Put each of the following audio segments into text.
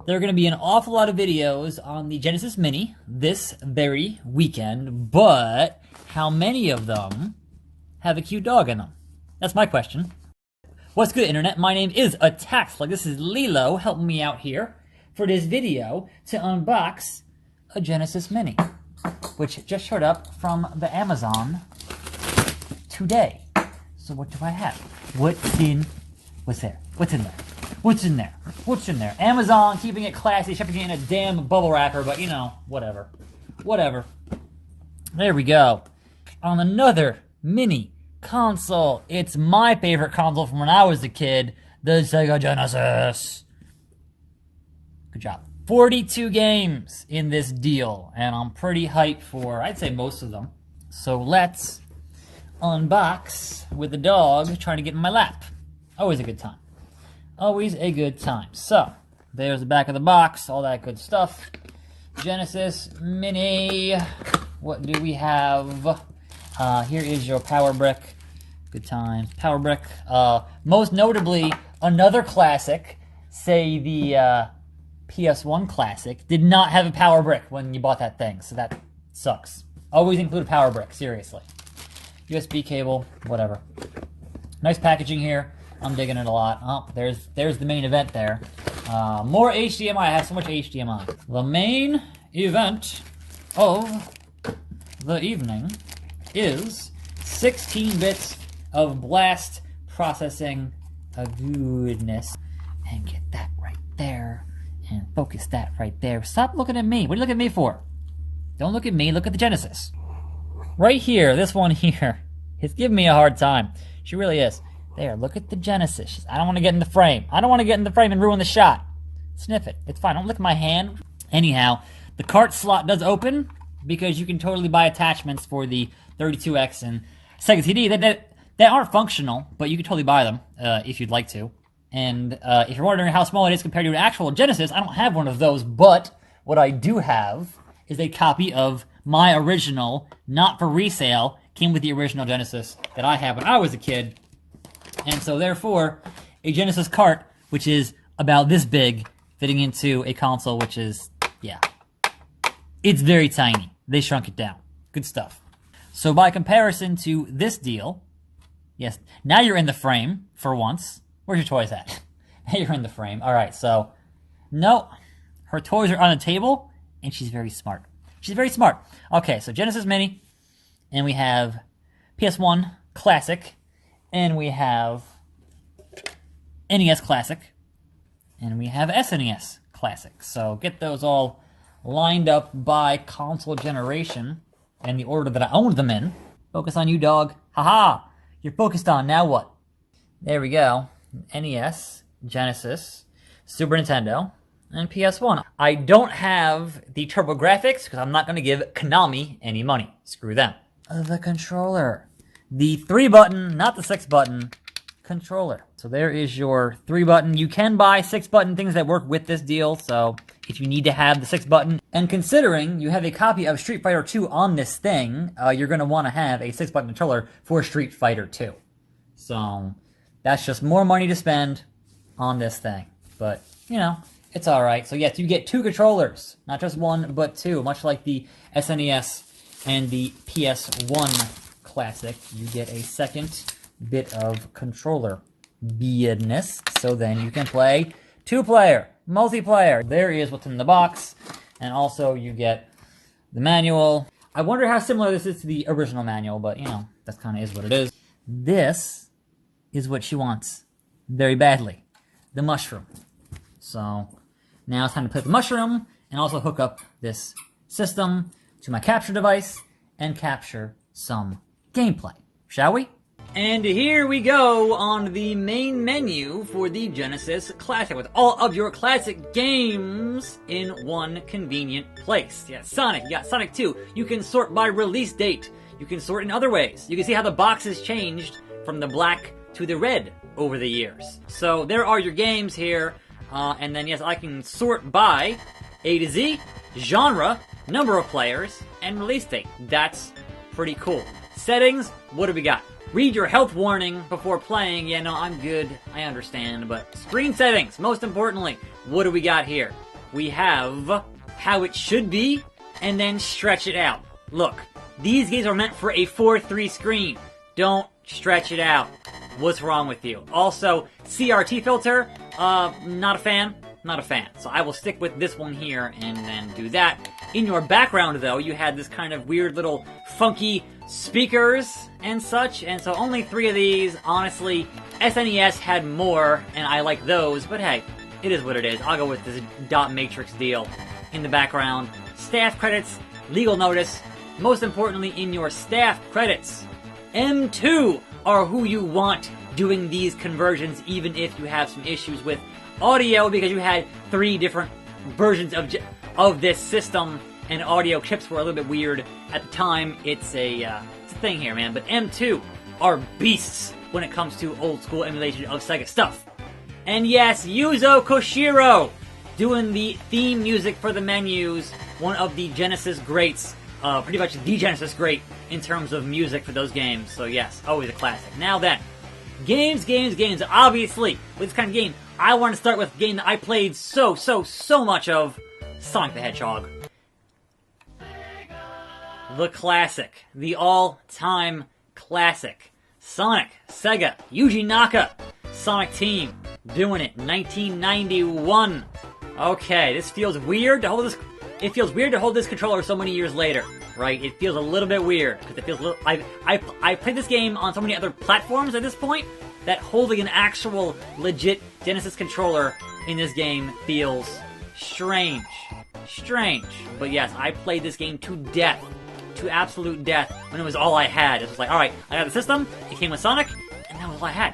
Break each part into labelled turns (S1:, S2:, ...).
S1: There are going to be an awful lot of videos on the Genesis Mini this very weekend, but how many of them have a cute dog in them? That's my question. What's good, Internet? My name is Attack Slug. This is Lilo helping me out here for this video to unbox a Genesis Mini, which just showed up from the Amazon today. So what do I have? What's there? What's in there? What's in there? What's in there? Amazon keeping it classy, shipping it in a damn bubble wrapper, but you know, whatever. Whatever. There we go. On another mini console. It's my favorite console from when I was a kid, the Sega Genesis. Good job. 42 games in this deal, and I'm pretty hyped for, I'd say, most of them. So let's unbox with the dog trying to get in my lap. Always a good time. Always a good time. So, there's the back of the box, all that good stuff. Genesis Mini. What do we have? Here is your power brick. Good times. Power brick. Most notably, another classic, say the PS1 classic, did not have a power brick when you bought that thing, so that sucks. Always include a power brick, seriously. USB cable, whatever. Nice packaging here. I'm digging it a lot. Oh, there's the main event there. More HDMI. I have so much HDMI. The main event of the evening is 16 bits of blast processing goodness. And get that right there. And focus that right there. Stop looking at me. What are you looking at me for? Don't look at me. Look at the Genesis. Right here. This one here. It's giving me a hard time. She really is. There, look at the Genesis. I don't want to get in the frame. I don't want to get in the frame and ruin the shot. Sniff it. It's fine. Don't lick my hand. Anyhow, the cart slot does open because you can totally buy attachments for the 32X and Sega CD that aren't functional, but you can totally buy them if you'd like to. And if you're wondering how small it is compared to an actual Genesis, I don't have one of those, but what I do have is a copy of my original, not for resale, came with the original Genesis that I had when I was a kid. And so, therefore, a Genesis cart, which is about this big, fitting into a console, which is, yeah, it's very tiny. They shrunk it down. Good stuff. So, by comparison to this deal, yes, now you're in the frame, for once. Where's your toys at? Now you're in the frame. All right, so, no, her toys are on the table, and she's very smart. She's very smart. Okay, so Genesis Mini, and we have PS1 Classic, and we have NES Classic, and we have SNES Classic. So get those all lined up by console generation and the order that I owned them in. Focus on you, dog. Haha! You're focused on, now what? There we go. NES, Genesis, Super Nintendo, and PS1. I don't have the TurboGrafx because I'm not going to give Konami any money. Screw them. The controller. The 3-button, not the 6-button, controller. So there is your 3-button. You can buy 6-button things that work with this deal, so if you need to have the 6-button, and considering you have a copy of Street Fighter 2 on this thing, you're going to want to have a 6-button controller for Street Fighter 2. So that's just more money to spend on this thing. But, you know, it's alright. So yes, you get 2 controllers, not just 1, but 2, much like the SNES and the PS1 Classic. You get a second bit of controller business, so then you can play 2-player, multiplayer. There is what's in the box, and also you get the manual. I wonder how similar this is to the original manual, but you know, that kind of is what it is. This is what she wants very badly, the mushroom. So now it's time to put the mushroom and also hook up this system to my capture device and capture some gameplay, shall we? And here we go on the main menu for the Genesis Classic with all of your classic games in one convenient place. Yeah, Sonic, you got Sonic 2. You can sort by release date. You can sort in other ways. You can see how the box has changed from the black to the red over the years. So there are your games here. And then yes, I can sort by A to Z, genre, number of players, and release date. That's pretty cool. Settings, what do we got? Read your health warning before playing. Yeah, no, I'm good. I understand. But screen settings, most importantly, what do we got here? we have How It Should Be, and then Stretch It Out. Look, these games are meant for a 4:3 screen. Don't stretch it out. What's wrong with you? Also, CRT filter, not a fan. Not a fan. So I will stick with this one here and then do that. In your background, though, you had this kind of weird little funky speakers and such, and so only 3 of these. Honestly, SNES had more, and I like those, but hey, it is what it is. I'll go with this dot matrix deal. In the background, staff credits, legal notice. Most importantly, in your staff credits, M2 are who you want doing these conversions, even if you have some issues with audio, because you had 3 different versions of this system, and audio chips were a little bit weird at the time. It's a thing here, man. But M2 are beasts when it comes to old school emulation of Sega stuff. And yes, Yuzo Koshiro doing the theme music for the menus, one of the Genesis greats, pretty much the Genesis great in terms of music for those games. So yes, always a classic. Now then, games. Obviously, with this kind of game, I want to start with a game that I played so much of, Sonic the Hedgehog. The classic. The all-time classic. Sonic, Sega, Yuji Naka, Sonic Team, doing it, 1991. Okay, this feels weird to hold this. It feels weird to hold this controller so many years later, right? It feels a little bit weird because it feels a little. I played this game on so many other platforms at this point that holding an actual legit Genesis controller in this game feels strange. But yes, I played this game to death, to absolute death, when it was all I had. It was like, all right, I got the system. It came with Sonic, and that was all I had.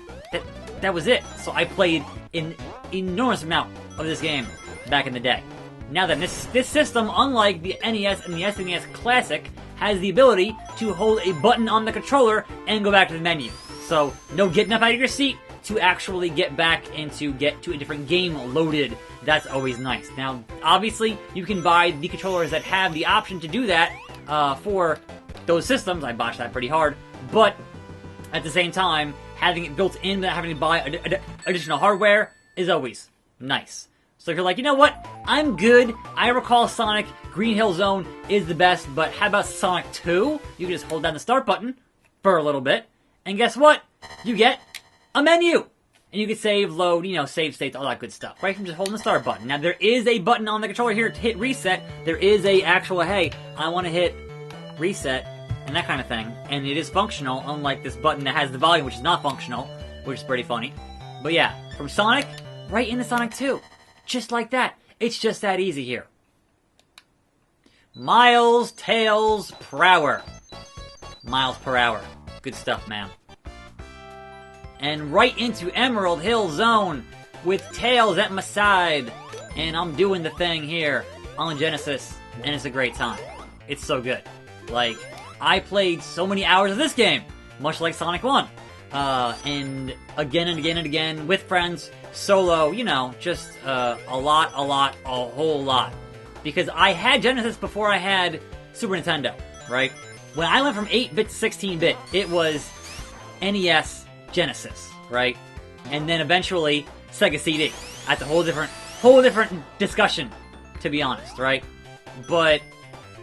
S1: That was it. So I played an enormous amount of this game back in the day. Now then, this system, unlike the NES and the SNES Classic, has the ability to hold a button on the controller and go back to the menu. So, no getting up out of your seat to actually get back and to get to a different game loaded. That's always nice. Now, obviously, you can buy the controllers that have the option to do that for those systems. I botched that pretty hard. But, at the same time, having it built in without having to buy additional hardware is always nice. So if you're like, you know what, I'm good, I recall Sonic Green Hill Zone is the best, but how about Sonic 2? You can just hold down the start button for a little bit, and guess what? You get a menu! And you can save, load, save states, all that good stuff, right from just holding the start button. Now there is a button on the controller here to hit reset. There is a actual, hey, I want to hit reset, and that kind of thing. And it is functional, unlike this button that has the volume, which is not functional, which is pretty funny. But yeah, from Sonic, right into Sonic 2. Just like that. It's just that easy here. Miles, Tails, per hour. Miles per hour. Good stuff, man. And right into Emerald Hill Zone with Tails at my side. And I'm doing the thing here on Genesis, and it's a great time. It's so good. Like, I played so many hours of this game, much like Sonic 1. And again and again and again with friends, solo, just a whole lot. Because I had Genesis before I had Super Nintendo, right? When I went from 8-bit to 16-bit, it was NES Genesis, right? And then eventually Sega CD. That's a whole different discussion, to be honest, right? But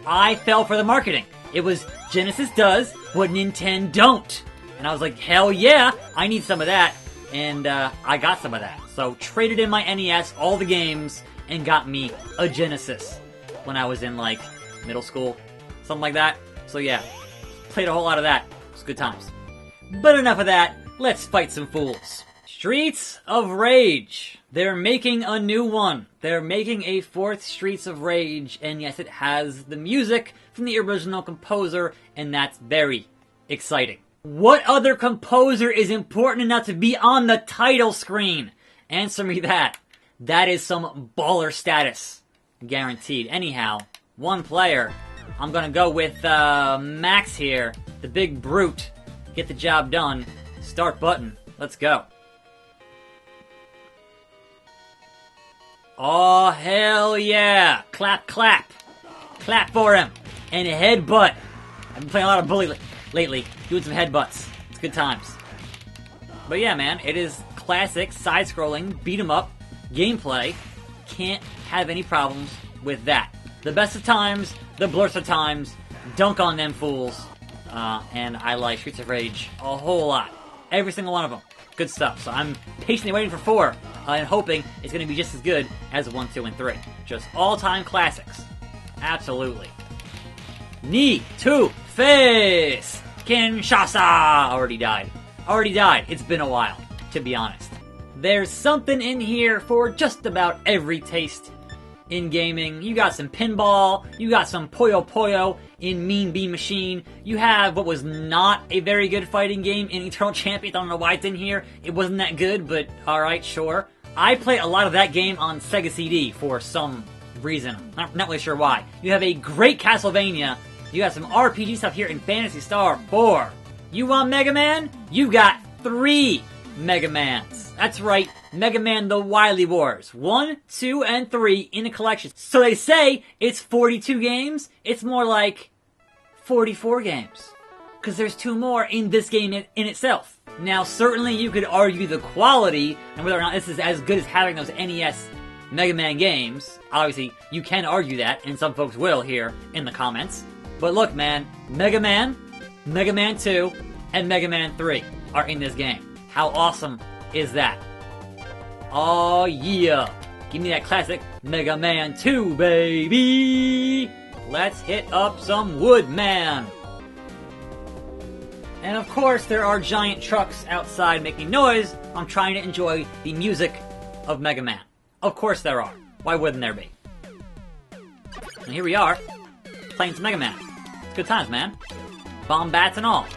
S1: I fell for the marketing. It was Genesis does what Nintendo don't. And I was like, hell yeah, I need some of that. And I got some of that. So traded in my NES, all the games, and got me a Genesis when I was in like middle school, something like that. So yeah, played a whole lot of that. It was good times. But enough of that, let's fight some fools. Streets of Rage. They're making a new one. They're making a 4th Streets of Rage, and yes, it has the music from the original composer, and that's very exciting. What other composer is important enough to be on the title screen? Answer me that. That is some baller status. Guaranteed. Anyhow, one player. I'm gonna go with Max here. The big brute. Get the job done. Start button. Let's go. Oh, hell yeah. Clap, clap. Clap for him. And a headbutt. I've been playing a lot of Bully lately. Doing some headbutts. It's good times. But yeah, man, it is classic side-scrolling beat 'em up gameplay. can't have any problems with that. The best of times, the blurst of times, dunk on them fools. And I like Streets of Rage a whole lot. Every single one of them. Good stuff. So I'm patiently waiting for 4 and hoping it's going to be just as good as 1, 2, and 3. Just all-time classics. Absolutely. Knee to face! Kinshasa! Already died. Already died. It's been a while, to be honest. There's something in here for just about every taste in gaming. You got some pinball, you got some Puyo Puyo in Mean Bean Machine, you have what was not a very good fighting game in Eternal Champions. I don't know why it's in here. It wasn't that good, but alright, sure. I played a lot of that game on Sega CD for some reason. Not really sure why. You have a great Castlevania, you got some RPG stuff here in Phantasy Star 4. You want Mega Man? You got 3 Mega Mans. That's right, Mega Man The Wily Wars. 1, 2, and 3 in a collection. So they say it's 42 games. It's more like 44 games. Because there's 2 more in this game in itself. Now, certainly you could argue the quality and whether or not this is as good as having those NES Mega Man games. Obviously, you can argue that, and some folks will here in the comments. But look, man, Mega Man 2, and Mega Man 3 are in this game. How awesome is that? Oh yeah! Give me that classic Mega Man 2, baby! Let's hit up some Woodman! And of course, there are giant trucks outside making noise. I'm trying to enjoy the music of Mega Man. Of course there are. Why wouldn't there be? And here we are, playing some Mega Man. It's good times, man. Bomb bats and all.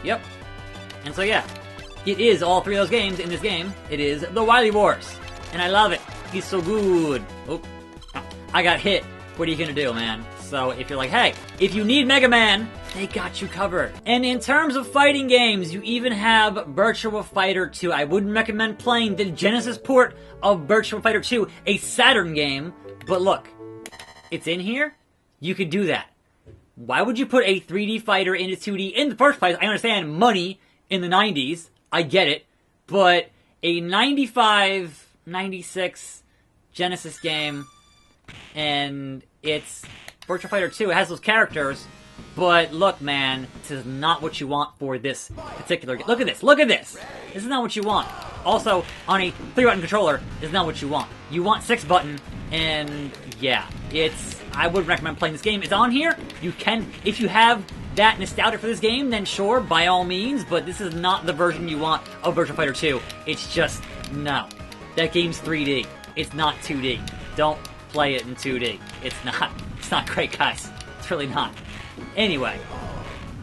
S1: Yep. And so yeah, it is all 3 of those games in this game. It is The Wily Wars. And I love it. He's so good. Oh, I got hit. What are you gonna do, man? So if you're like, hey, if you need Mega Man, they got you covered. And in terms of fighting games, you even have Virtua Fighter 2. I wouldn't recommend playing the Genesis port of Virtua Fighter 2, a Saturn game. But look, it's in here. You could do that. Why would you put a 3D fighter into 2D in the first place? I understand money in the 90s. I get it. But a 95, 96 Genesis game, and it's Virtua Fighter 2. It has those characters, but look, man, this is not what you want for this particular game. Look at this. Look at this. This is not what you want. Also, on a 3-button controller, this is not what you want. You want 6-button, and yeah, I would recommend playing this game. It's on here. You can, if you have that nostalgia for this game, then sure, by all means, but this is not the version you want of Virtua Fighter 2. It's just, no. That game's 3D. It's not 2D. Don't play it in 2D. It's not great, guys. It's really not. Anyway,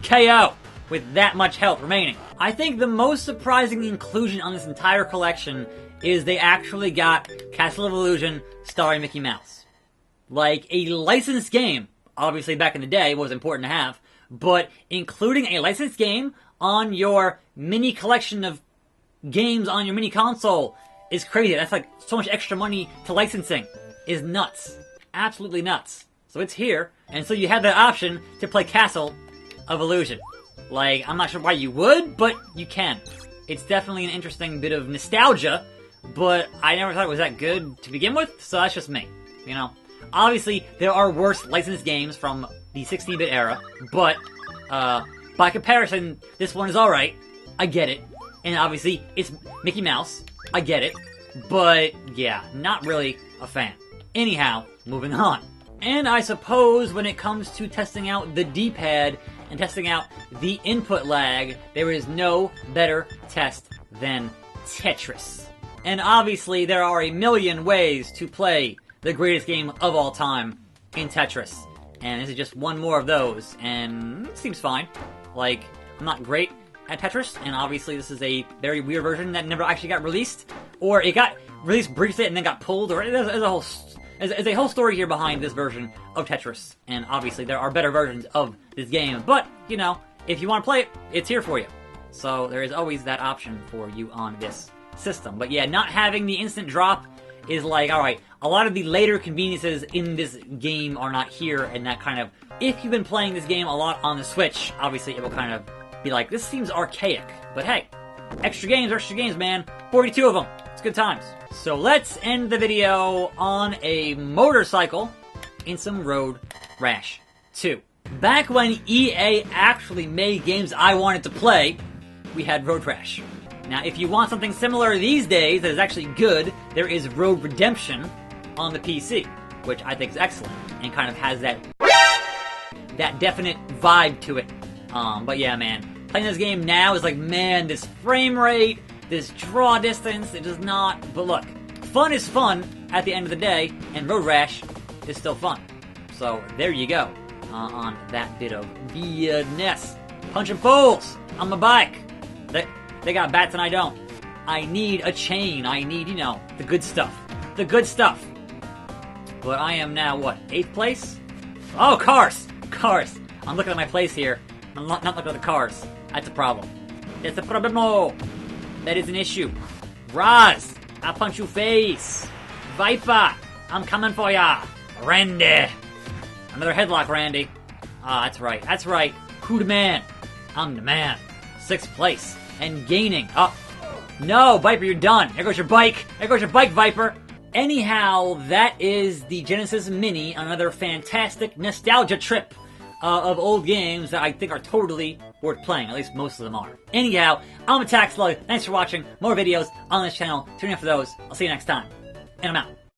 S1: KO with that much health remaining. I think the most surprising inclusion on this entire collection is they actually got Castle of Illusion starring Mickey Mouse. Like, a licensed game, obviously back in the day was important to have, but including a licensed game on your mini collection of games on your mini console is crazy. That's like so much extra money to licensing. Is nuts. Absolutely nuts. So it's here, and so you have that option to play Castle of Illusion. Like, I'm not sure why you would, but you can. It's definitely an interesting bit of nostalgia, but I never thought it was that good to begin with, so that's just me, you know? Obviously, there are worse licensed games from the 16-bit era, but, by comparison, this one is alright. I get it. And obviously, it's Mickey Mouse. I get it. But, yeah, not really a fan. Anyhow, moving on. And I suppose when it comes to testing out the D-pad and testing out the input lag, there is no better test than Tetris. And obviously, there are a million ways to play the greatest game of all time in Tetris. And this is just one more of those, and it seems fine. Like, I'm not great at Tetris, and obviously this is a very weird version that never actually got released, or it got released briefly and then got pulled, or there's a whole story here behind this version of Tetris, and obviously there are better versions of this game, but, you know, if you want to play it, it's here for you. So there is always that option for you on this system. But yeah, not having the instant drop is like, alright, a lot of the later conveniences in this game are not here, and that kind of, if you've been playing this game a lot on the Switch, obviously it will kind of be like, this seems archaic. But hey, extra games, man. 42 of them. It's good times. So let's end the video on a motorcycle in some Road Rash 2. Back when EA actually made games I wanted to play, we had Road Rash. Now, if you want something similar these days that is actually good, there is Road Redemption on the PC, which I think is excellent and kind of has that definite vibe to it. But yeah, man, playing this game now is like, man, this frame rate, this draw distance, it does not. But look, fun is fun at the end of the day, and Road Rash is still fun. So there you go on that bit of weirdness. Punching fools on my bike. They got bats and I don't. I need a chain. I need, you know, the good stuff. The good stuff. But I am now, what, 8th place? Oh, cars! Cars! I'm looking at my place here. I'm not looking at the cars. That's a problem. That's a problemo! That is an issue. Raz! I'll punch you face! Viper! I'm coming for ya! Randy! Another headlock, Randy. Ah, that's right. That's right. Who the man? I'm the man. 6th place. And gaining. Oh, no, Viper, you're done. There goes your bike. There goes your bike, Viper. Anyhow, that is the Genesis Mini, another fantastic nostalgia trip of old games that I think are totally worth playing. At least most of them are. Anyhow, I'm Attack Slug. Thanks for watching. More videos on this channel. Tune in for those. I'll see you next time. And I'm out.